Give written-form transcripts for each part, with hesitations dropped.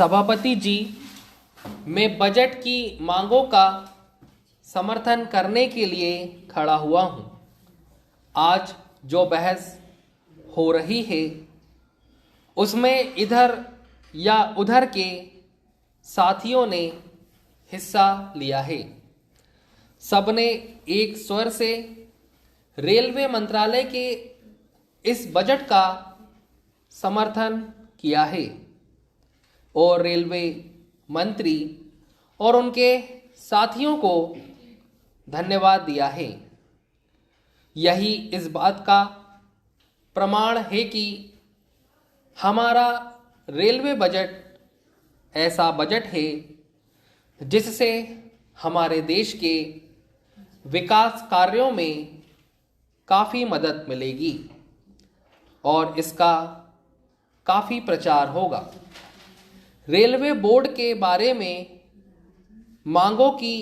सभापति जी, मैं बजट की मांगों का समर्थन करने के लिए खड़ा हुआ हूं। आज जो बहस हो रही है उसमें इधर या उधर के साथियों ने हिस्सा लिया है। सबने एक स्वर से रेलवे मंत्रालय के इस बजट का समर्थन किया है और रेलवे मंत्री और उनके साथियों को धन्यवाद दिया है। यही इस बात का प्रमाण है कि हमारा रेलवे बजट ऐसा बजट है जिससे हमारे देश के विकास कार्यों में काफ़ी मदद मिलेगी और इसका काफ़ी प्रचार होगा। रेलवे बोर्ड के बारे में मांगों की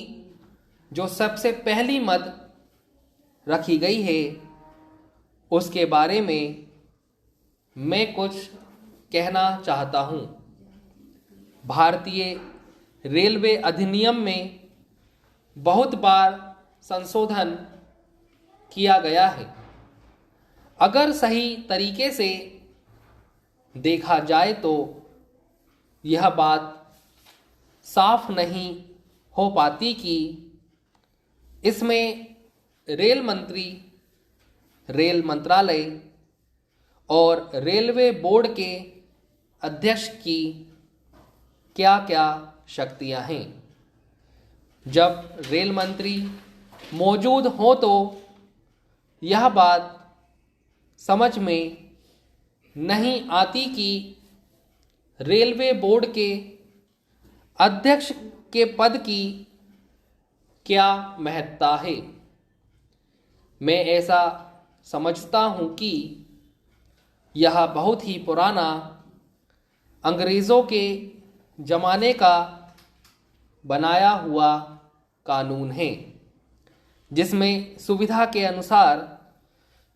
जो सबसे पहली मद रखी गई है उसके बारे में मैं कुछ कहना चाहता हूँ। भारतीय रेलवे अधिनियम में बहुत बार संशोधन किया गया है। अगर सही तरीके से देखा जाए तो यह बात साफ नहीं हो पाती कि इसमें रेल मंत्री, रेल मंत्रालय और रेलवे बोर्ड के अध्यक्ष की क्या क्या शक्तियां हैं। जब रेल मंत्री मौजूद हो तो यह बात समझ में नहीं आती कि रेलवे बोर्ड के अध्यक्ष के पद की क्या महत्ता है। मैं ऐसा समझता हूँ कि यह बहुत ही पुराना अंग्रेज़ों के ज़माने का बनाया हुआ कानून है जिसमें सुविधा के अनुसार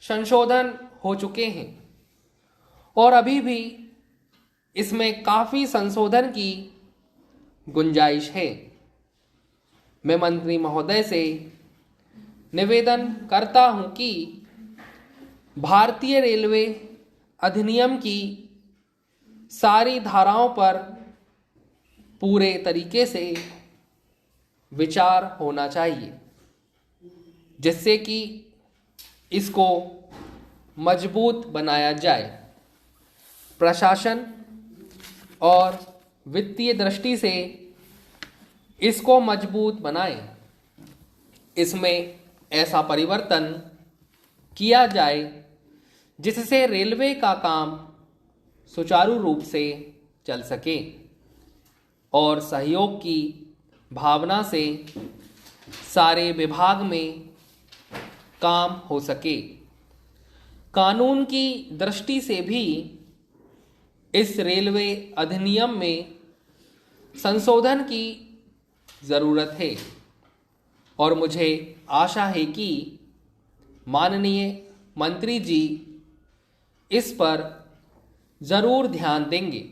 संशोधन हो चुके हैं और अभी भी इसमें काफ़ी संशोधन की गुंजाइश है। मैं मंत्री महोदय से निवेदन करता हूं कि भारतीय रेलवे अधिनियम की सारी धाराओं पर पूरे तरीके से विचार होना चाहिए जिससे कि इसको मजबूत बनाया जाए। प्रशासन और वित्तीय दृष्टि से इसको मजबूत बनाएं। इसमें ऐसा परिवर्तन किया जाए जिससे रेलवे का काम सुचारू रूप से चल सके और सहयोग की भावना से सारे विभाग में काम हो सके। कानून की दृष्टि से भी इस रेलवे अधिनियम में संशोधन की ज़रूरत है और मुझे आशा है कि माननीय मंत्री जी इस पर ज़रूर ध्यान देंगे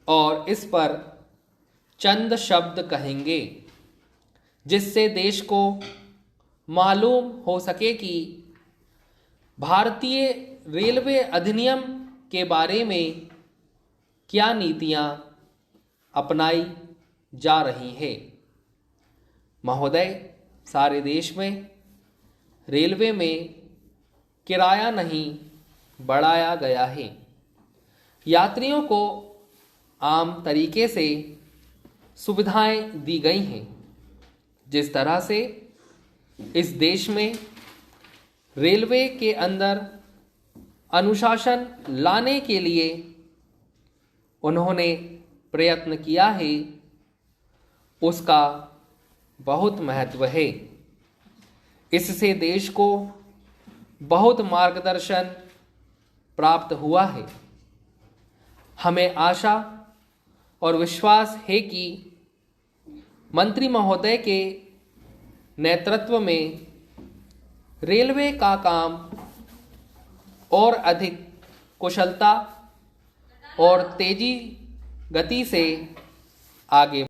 और इस पर चंद शब्द कहेंगे जिससे देश को मालूम हो सके कि भारतीय रेलवे अधिनियम के बारे में क्या नीतियां अपनाई जा रही हैं। महोदय, सारे देश में रेलवे में किराया नहीं बढ़ाया गया है। यात्रियों को आम तरीके से सुविधाएं दी गई हैं। जिस तरह से इस देश में रेलवे के अंदर अनुशासन लाने के लिए उन्होंने प्रयत्न किया है उसका बहुत महत्व है। इससे देश को बहुत मार्गदर्शन प्राप्त हुआ है। हमें आशा और विश्वास है कि मंत्री महोदय के नेतृत्व में रेलवे का काम और अधिक कुशलता और तेजी गति से आगे